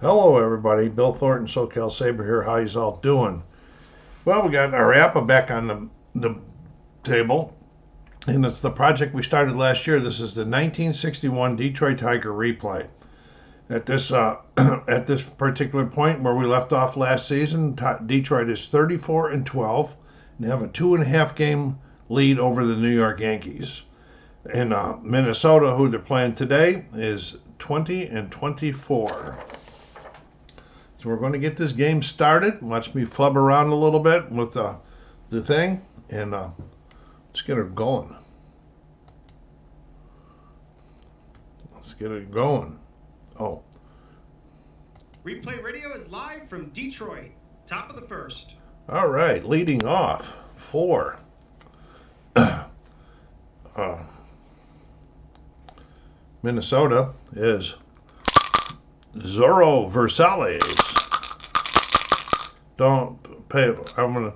Hello, everybody. Bill Thornton, SoCal Saber here. How you all doing? Well, we got our APBA back on the table, and it's the project we started last year. This is the 1961 Detroit Tiger replay. At this at this particular point where we left off last season, Detroit is 34-12, and they have a 2.5 game lead over the New York Yankees. And Minnesota, who they're playing today, is 20-24. So we're going to get this game started. Watch me flub around a little bit with the thing, and let's get it going. Let's get it going. Oh. Replay Radio is live from Detroit. Top of the first. All right, leading off for Minnesota is Zorro Versales. Don't pay. I'm gonna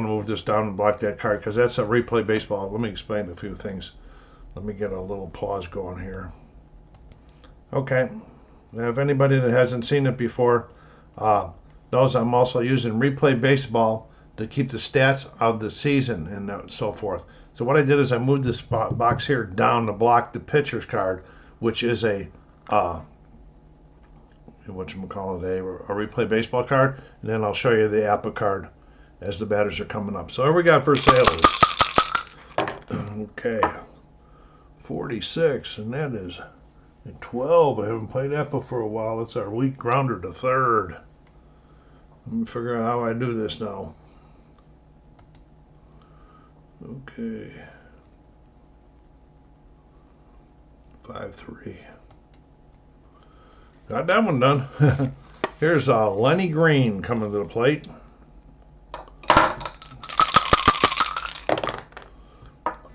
move this down and block that card because that's a replay baseball. Let me explain a few things. Let me get a little pause going here. Okay. Now, if anybody that hasn't seen it before knows, I'm also using replay baseball to keep the stats of the season and so forth. So what I did is I moved this box here down to block the pitcher's card, which is a a replay baseball card, and then I'll show you the APBA card as the batters are coming up. So here we got for sales. Okay, 46, and that is 12. I haven't played APBA for a while. That's our weak grounder to third. Let me figure out how I do this now. Okay, 5-3. Got that one done. Here's Lenny Green coming to the plate.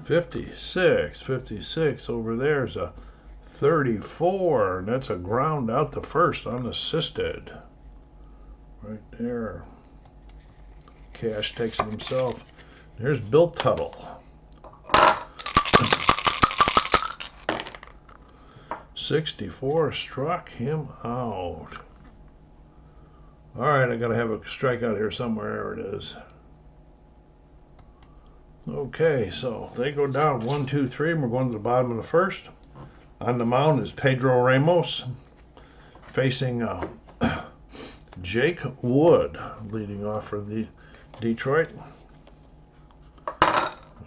56 over there's a 34, and that's a ground out to first unassisted. Right there. Cash takes it himself. There's Bill Tuttle. 64 struck him out. All right, I gotta have a strikeout here somewhere. There it is. Okay, so they go down 1, 2, 3, and we're going to the bottom of the first. On the mound is Pedro Ramos facing Jake Wood, leading off for the Detroit.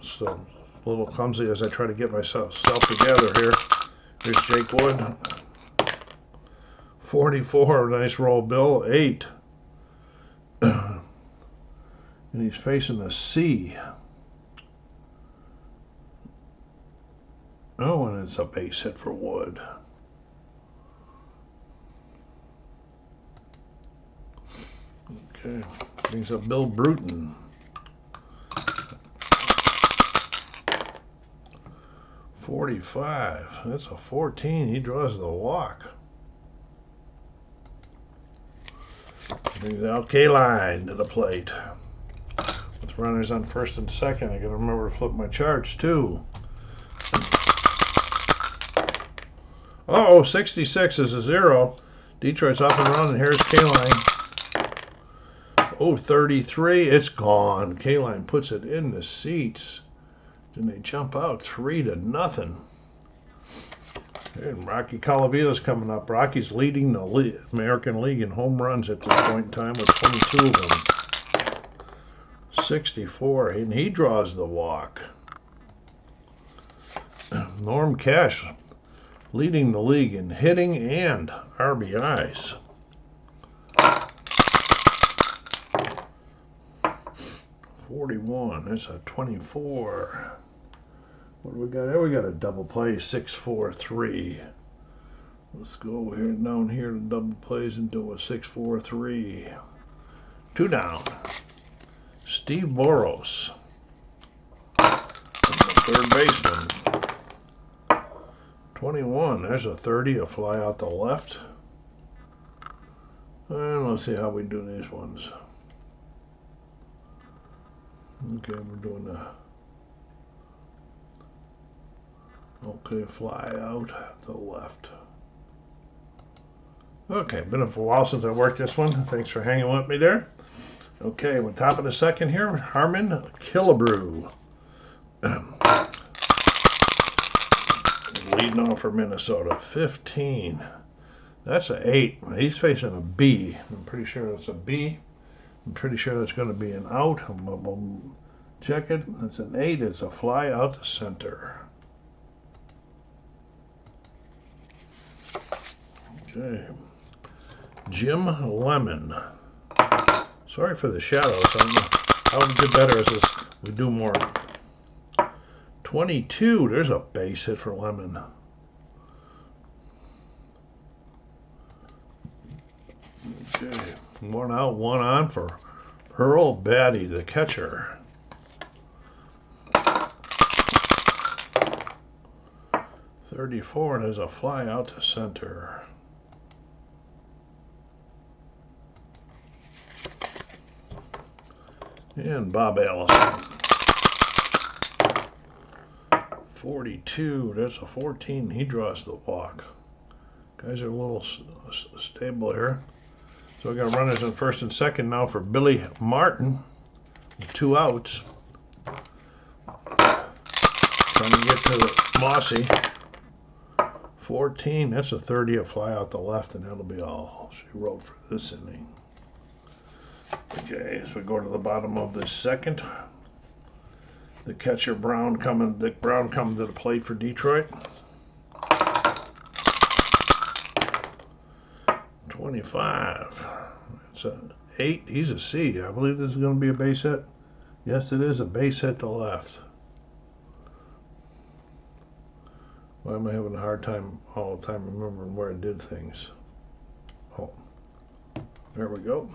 So a little clumsy as I try to get myself together here. Here's Jake Wood. 44, nice roll, Bill. 8. And he's facing a C. Oh, and it's a base hit for Wood. Okay, brings up Bill Bruton. 45. That's a 14. He draws the walk. Brings out K-Line to the plate. With runners on first and second, I gotta remember to flip my charts too. Uh-oh, 66 is a 0. Detroit's up and running. Here's K-Line. Oh, 33. It's gone. K-Line puts it in the seats. And they jump out 3-0. And Rocky Colavito's coming up. Rocky's leading the American League in home runs at this point in time with 22 of them. 64, and he draws the walk. Norm Cash leading the league in hitting and RBIs. 41, that's a 24. What do we got there? We got a double play, 6-4-3. Let's go here down here to double plays and do a 6-4-3. 2 down. Steve Boros, third baseman. 21, there's a 30, a fly out the left. And let's see how we do these ones. Okay, we're doing the fly out to the left. Okay, been a while since I worked this one. Thanks for hanging with me there. Okay, on top of the second here, Harmon Killebrew. Leading off for Minnesota, 15. That's an 8. He's facing a B. I'm pretty sure that's a B. I'm pretty sure that's going to be an out. We'll check it. It's an 8. It's a fly out the center. Okay. Jim Lemon. Sorry for the shadows. I'll get better as we do more. 22. There's a base hit for Lemon. Okay. 1 out, 1 on for Earl Batty, the catcher. 34. There's a fly out to center. And Bob Allison. 42. That's a 14. He draws the walk. Guys are a little stable here. So we got runners in first and second now for Billy Martin with 2 outs. Trying to get to Mossi. 14. That's a 30. A fly out the left, and that'll be all she wrote for this inning. Okay, so we go to the bottom of the second. The catcher Dick Brown coming to the plate for Detroit. 25. That's an 8. He's a C. I believe this is going to be a base hit. Yes, it is a base hit to left. Why am I having a hard time all the time remembering where I did things? Oh, there we go.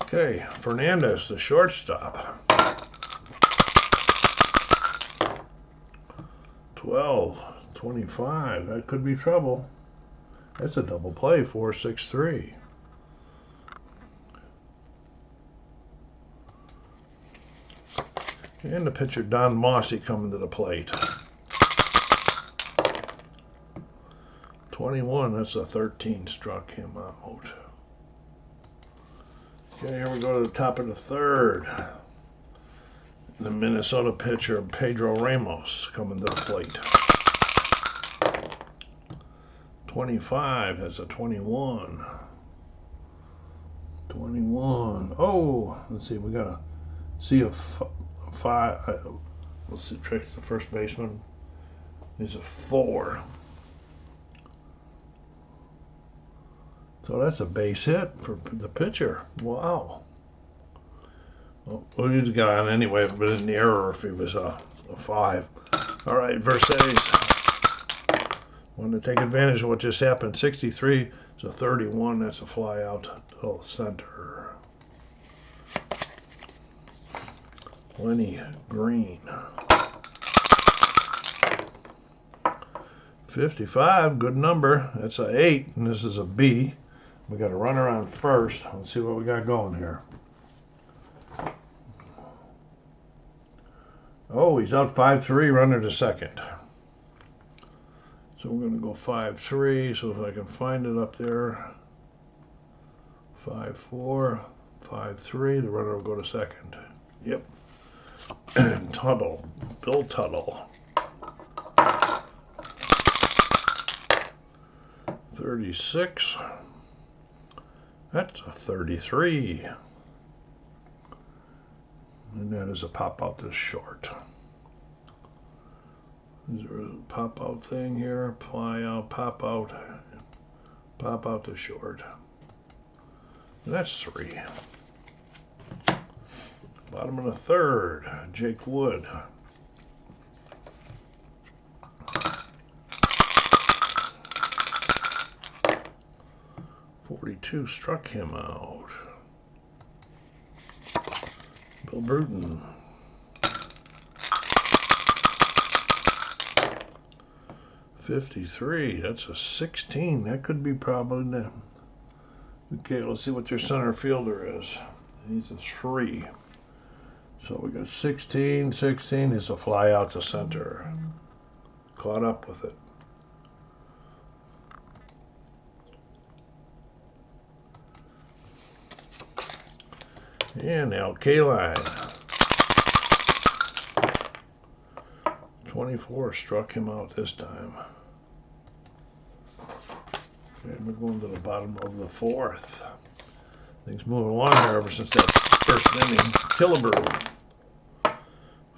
Okay, Fernandez, the shortstop. 12, 25. That could be trouble. That's a double play, 4-6-3. And the pitcher Don Mossi coming to the plate. 21, that's a 13, struck him out. Okay, here we go to the top of the third. The Minnesota pitcher Pedro Ramos coming to the plate. 25 has a 21. 21. Oh, let's see. We gotta see a 5. Let's see. Trick the first baseman is a 4. So that's a base hit for the pitcher. Wow. Well, we just got on anyway, but in the error if he was a 5. All right, Versailles. Want to take advantage of what just happened. 63 is a 31. That's a fly out to center. Lenny Green. 55, good number. That's a 8, and this is a B. We got a runner on first. Let's see what we got going here. Oh, he's out 5-3, runner to second. So we're going to go 5-3, so if I can find it up there. 5-4, 5-3, the runner will go to second. Yep. And Tuttle, Bill Tuttle. 36. That's a 33. And that is a pop out to short. Is there a pop out thing here? Fly out, pop out to short. And that's 3. Bottom of the third, Jake Wood. 42 struck him out. Bill Bruton. 53. That's a 16. That could be probably the. Okay, let's see what your center fielder is. He's a 3. So we got 16. 16 is a fly out to center. Caught up with it. And now K-line. 24 struck him out this time. Okay, we're going to the bottom of the fourth. Things moving along here ever since that first inning. Killebrew.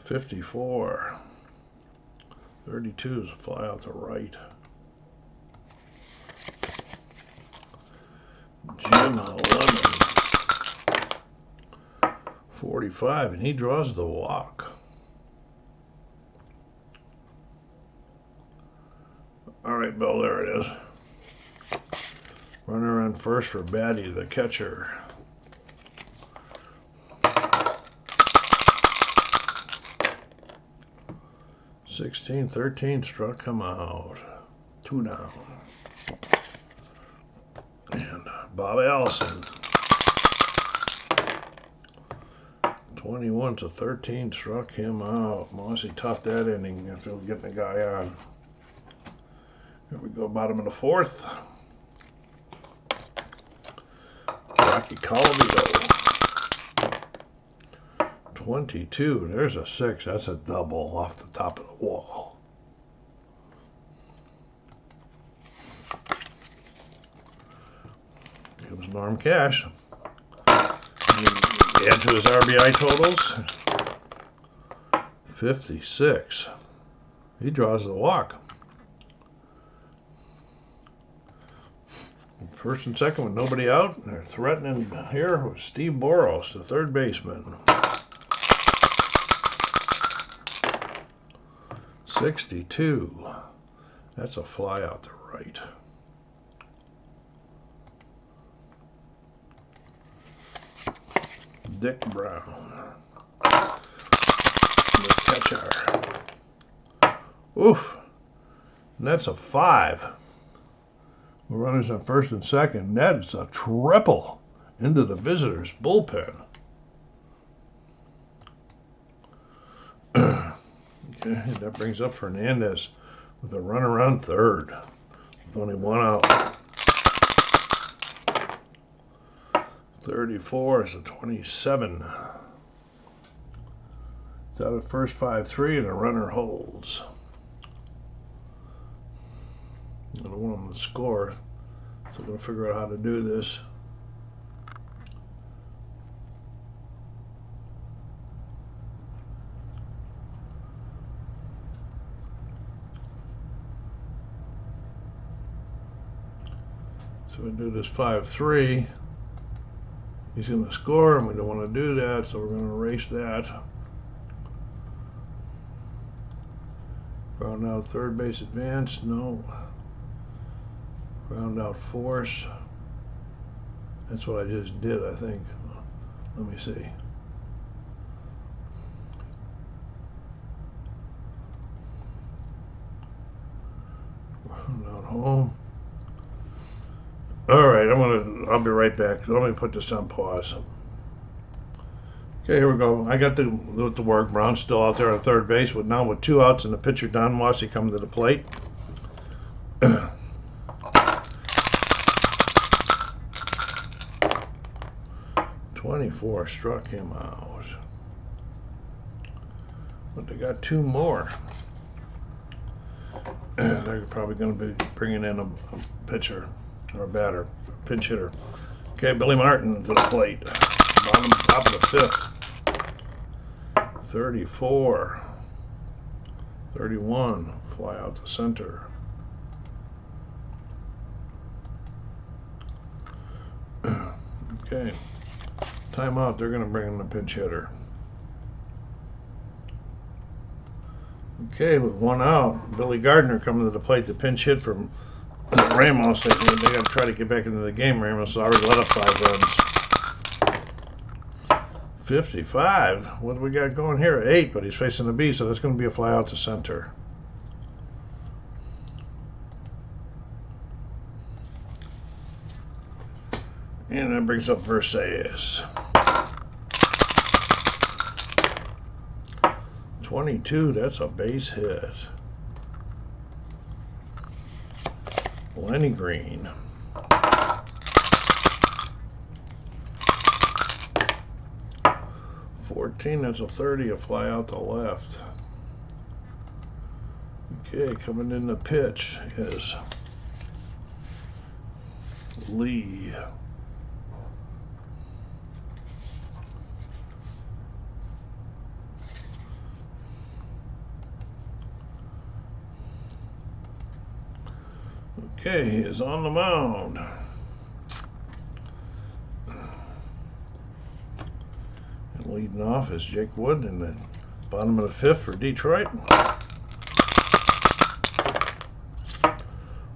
54. 32 is a fly out to right. Jim Lemon. 45, and he draws the walk. All right, Bill, there it is. Runner on first for Batty, the catcher. (16, 13) struck him out. 2 down. And Bob Allison. 21-13 struck him out. Mossi toughed that inning after getting the guy on. Here we go, bottom of the fourth. Rocky Colavito. 22. There's a 6. That's a double off the top of the wall. Here comes Norm Cash. Add to his RBI totals. 56. He draws the walk. First and second with nobody out. They're threatening here with Steve Boros, the third baseman. 62. That's a fly out to right. Dick Brown, the catcher. Oof. And that's a 5. With runners on first and second. That's a triple into the visitors' bullpen. Okay, that brings up Fernandez with a runner on third with only 1 out. 34 is a 27. It's out at first 5-3 and a runner holds. I don't want them to score, so I'm going to figure out how to do this. So we do this 5-3. He's going to score, and we don't want to do that, so we're going to erase that. Ground out third base advance, no. Ground out force. That's what I just did, I think. Let me see. Ground out home. All right, I'll be right back. Let me put this on pause. Okay, here we go. I got the work. Brown's still out there on third base with 2 outs and the pitcher Don Mossi coming to the plate. 24 struck him out. But they got 2 more. They're probably going to be bringing in a pitcher or a batter, pinch hitter. Okay, Billy Martin to the plate. Top of the 5th. 34. 31. Fly out to center. Okay. Timeout. They're going to bring in the pinch hitter. Okay, with 1 out, Billy Gardner coming to the plate to pinch hit from Ramos. They got to try to get back into the game. Ramos already let up 5 runs. 55. What do we got going here? 8, but he's facing the B, so that's going to be a fly out to center. And that brings up Versailles. 22, that's a base hit. Lenny Green. 14, that's a 30, a fly out the left. Okay, coming in the pitch is Lee. Okay, he is on the mound. And leading off is Jake Wood in the bottom of the fifth for Detroit.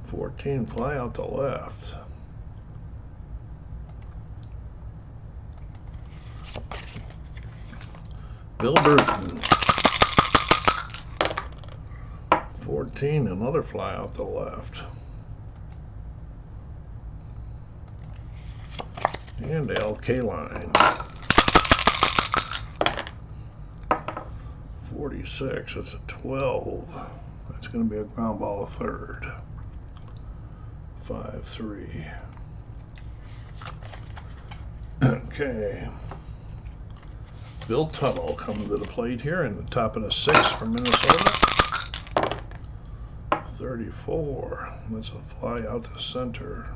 14, fly out the left. Bill Bruton. 14, another fly out the left. And Al Kaline. 46, it's a 12. That's going to be a ground ball to third. 5-3. Okay. Bill Tuttle coming to the plate here in the top of the sixth from Minnesota. 34. That's a fly out to center.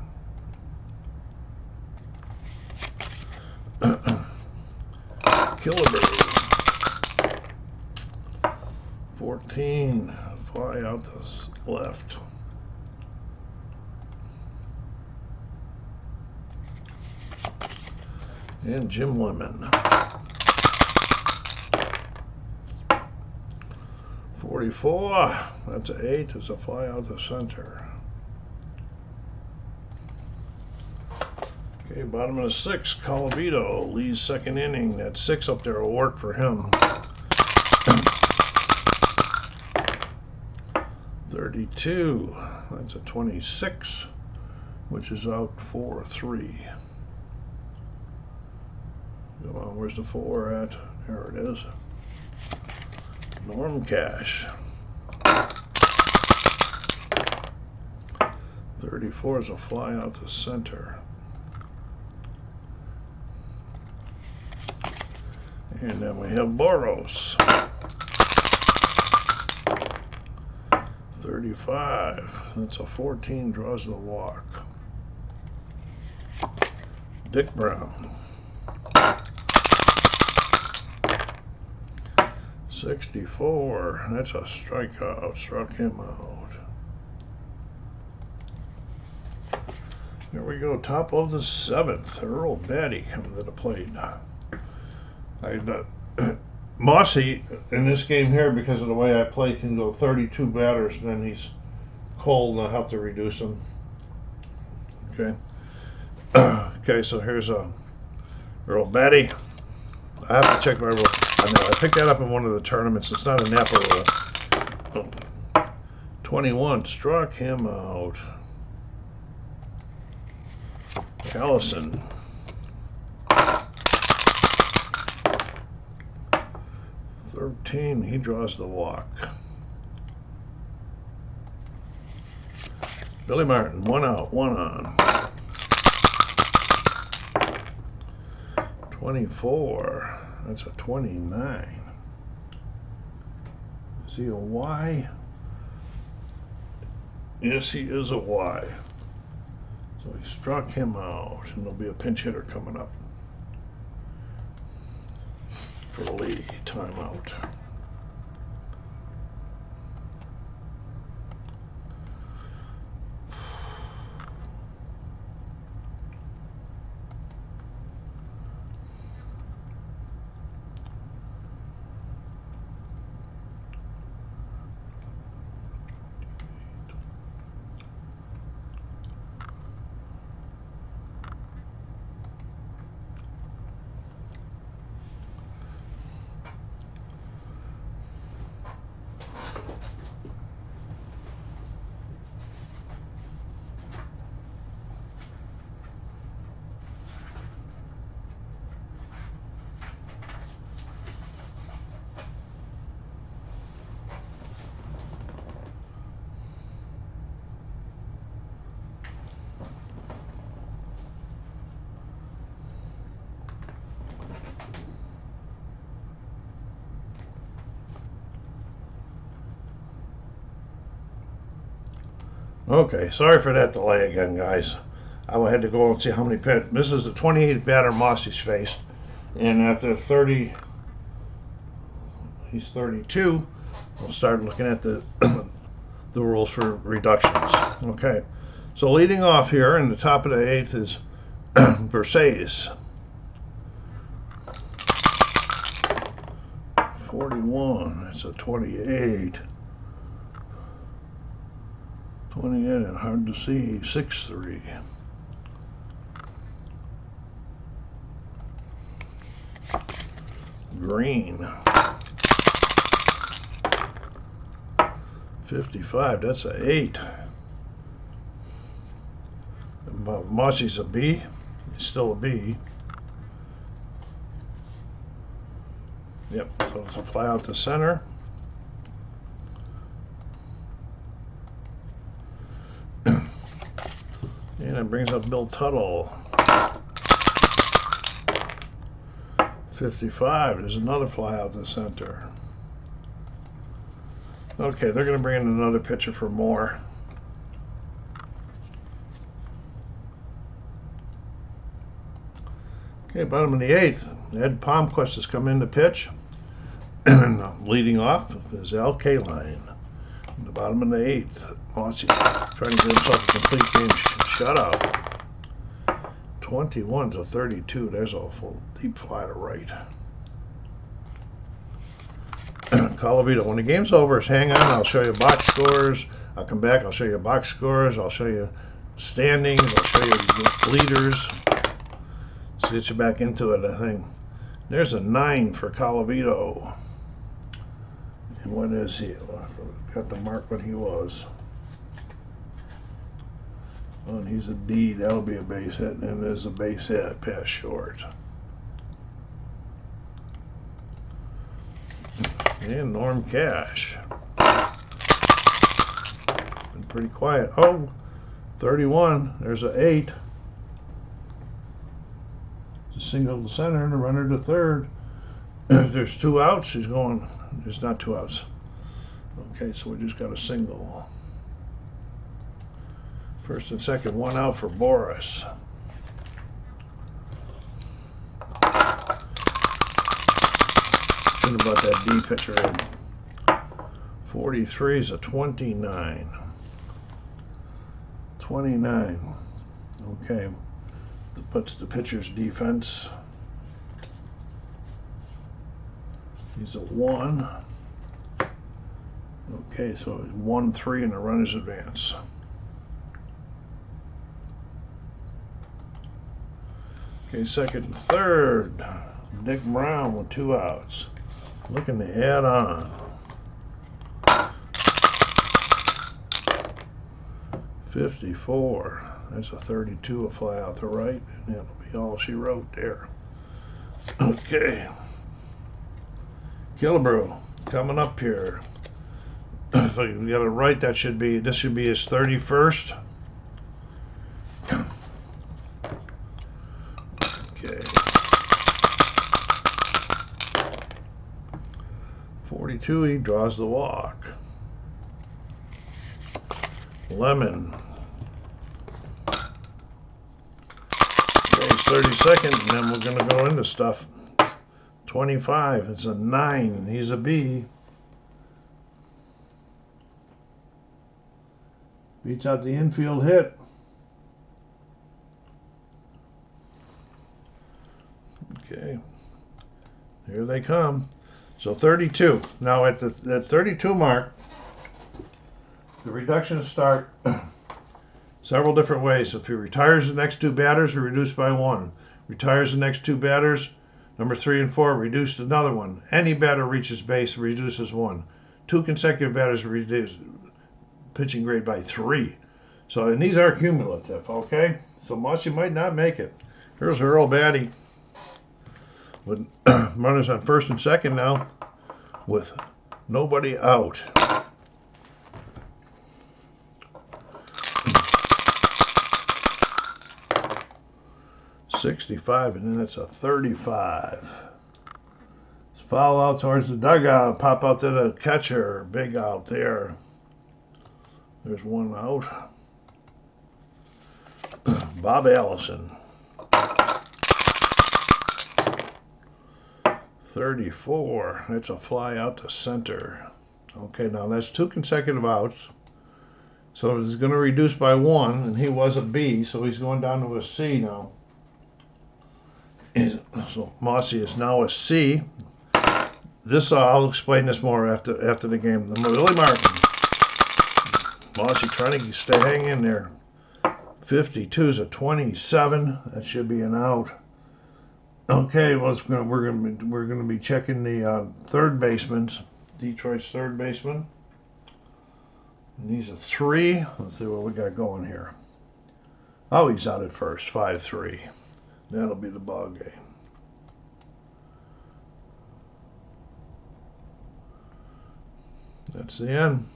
Killebrew. 14. Fly out to left. And Jim Lemon. 44. That's an 8. It's a fly out the center. Okay, bottom of the sixth, Colavito, Lee's second inning. That 6 up there will work for him. 32. That's a 26, which is out 4-3. Come on, where's the 4 at? There it is. Norm Cash. 34 is a fly out to center. And then we have Boros. 35. That's a 14, draws the walk. Dick Brown. 64. That's a strikeout. Struck him out. Here we go. Top of the seventh. Earl Batty coming to the plate. Mossi in this game here, because of the way I play, can go 32 batters, and then he's cold and I have to reduce him. Okay. Okay, so here's Earl Batty. I have to check my rule. I know I picked that up in one of the tournaments. It's not a Napa rule. 21 struck him out. Allison. 13, he draws the walk. Billy Martin, 1 out, 1 on. 24, that's a 29. Is he a Y? Yes, he is a Y. So he struck him out, and there'll be a pinch hitter coming up for Lee. Timeout. Okay, sorry for that delay again, guys. I had to go and see how many pitch. This is the 28th batter Mossi's faced, and after 30, he's 32. We'll start looking at the the rules for reductions. Okay, so leading off here in the top of the 8th is Versailles. 41. That's a 28. 28, hard to see. 6-3. Green. 55, that's a 8. Mossi's a B. He's still a B. Yep, so it's a fly out to center. And it brings up Bill Tuttle. 55, there's another fly out to center. Okay, they're going to bring in another pitcher for more. Okay, bottom of the 8th, Ed Palmquist has come in to pitch. And leading off is Al Kaline. In the bottom of the 8th, Mossi trying to get himself a complete game shutout. 21-32. There's a full deep fly to right. Calavito, when the game's over, hang on. I'll show you box scores. I'll come back. I'll show you box scores. I'll show you standings. I'll show you leaders. So get you back into it, I think. There's a 9 for Calavito. And what is he? Got to mark what he was. Oh, and he's a D. That'll be a base hit. And there's a base hit. Pass short. And Norm Cash. Been pretty quiet. Oh, 31. There's an 8. It's a single to center and a runner to third. If there's 2 outs, he's going. There's not 2 outs. Okay, so we just got a single. First and second, 1 out for Boris. Think about that D pitcher in. 43 is a 29. 29. Okay. That puts the pitcher's defense. He's a 1. Okay, so 1-3 and the runner's advance. Okay, second and third. Dick Brown with 2 outs. Looking to add on. 54. That's a 32, a fly out the right. And that'll be all she wrote there. Okay. Killebrew coming up here. So you got it right. This should be his 31st. Okay. 42, he draws the walk. Lemon. Okay, 32nd, and then we're going to go into stuff. 25, it's a 9, and he's a B. Beats out the infield hit. Okay, here they come. So 32. Now at the 32 mark, the reductions start several different ways. If he retires the next 2 batters, are reduced by 1. Retires the next 2 batters, number 3 and 4, reduced another 1. Any batter reaches base, reduces 1. 2 consecutive batters reduce pitching grade by 3. So, and these are cumulative, okay? So Mossi might not make it. Here's Earl Batty with runners on first and second now with nobody out. .65, and then it's a 35. It's foul out towards the dugout, pop out to the catcher, big out there. There's 1 out. Bob Allison. 34. That's a fly out to center. Okay, now that's 2 consecutive outs. So it's going to reduce by 1, and he was a B, so he's going down to a C now. So Mossi is now a C. This I'll explain this more after the game. The Willie Martin. Mossi trying to stay hang in there. 52 is a 27. That should be an out. Okay, well we're gonna be checking the third baseman, Detroit's third baseman. And he's a 3. Let's see what we got going here. Oh, he's out at first. 5-3. That'll be the ball game. That's the end.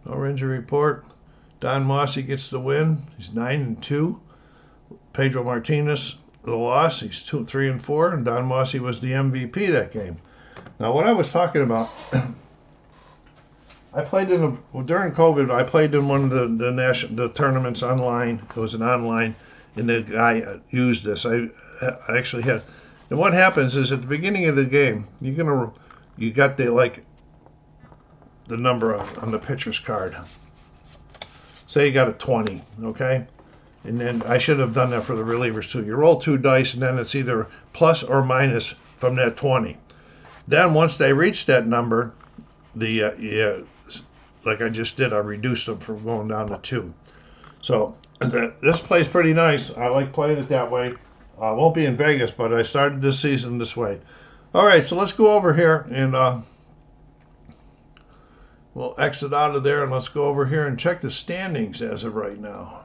No injury report. Don Mossi gets the win. He's 9-2. Pedro Martinez the loss. He's 2-3-4, and Don Mossi was the MVP that game. Now, what I was talking about, I played during COVID. I played in one of the tournaments online. It was an online, and the guy used this. I actually had. And what happens is at the beginning of the game, you got the number on the pitcher's card. Say you got a 20, okay? And then I should have done that for the relievers too. You roll 2 dice, and then it's either plus or minus from that 20. Then once they reach that number, like I just did, I reduced them from going down to 2. So this plays pretty nice. I like playing it that way. I won't be in Vegas, but I started this season this way. All right, so let's go over here and we'll exit out of there, and let's go over here and check the standings as of right now.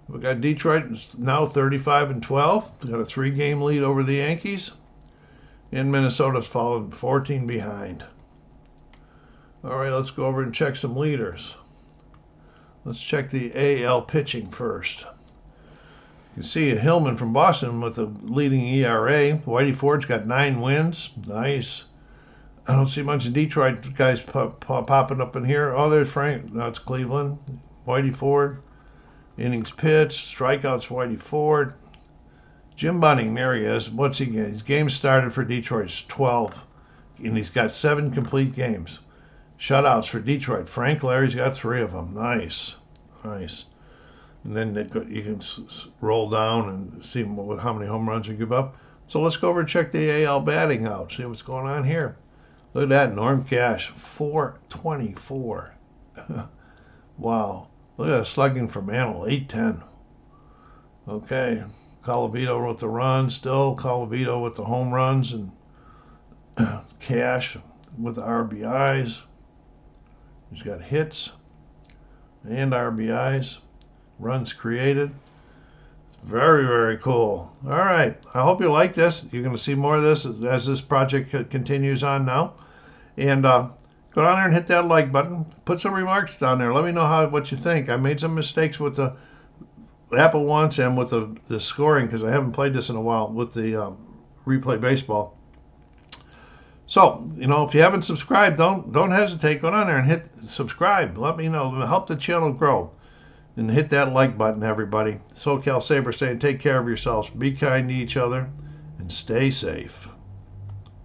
We got Detroit now 35-12. We got a 3-game lead over the Yankees. And Minnesota's fallen 14 behind. All right, let's go over and check some leaders. Let's check the AL pitching first. You can see Hillman from Boston with the leading ERA. Whitey Ford's got 9 wins. Nice. I don't see much Detroit guys popping up in here. Oh, there's Frank. That's Cleveland. Whitey Ford. Innings pitched, strikeouts for Whitey Ford. Jim Bunning, there he is. What's he get? His game started for Detroit's 12, and he's got 7 complete games. Shutouts for Detroit. Frank Larry's got 3 of them. Nice, nice. And then you can roll down and see how many home runs you give up. So let's go over and check the AL batting out. See what's going on here. Look at that, Norm Cash, 424. Wow. Look at that slugging for Mantle, 810. Okay, Colavito with the runs still. Colavito with the home runs, and Cash with the RBIs. He's got hits and RBIs, runs created. Very, very cool. All right, I hope you like this. You're going to see more of this as this project continues on now. And go down there and hit that like button. Put some remarks down there. Let me know what you think. I made some mistakes with the Apple once and with the scoring because I haven't played this in a while with the replay baseball. So, if you haven't subscribed, don't hesitate. Go down there and hit subscribe. Let me know. Help the channel grow. And hit that like button, everybody. SoCal Saber saying take care of yourselves. Be kind to each other and stay safe.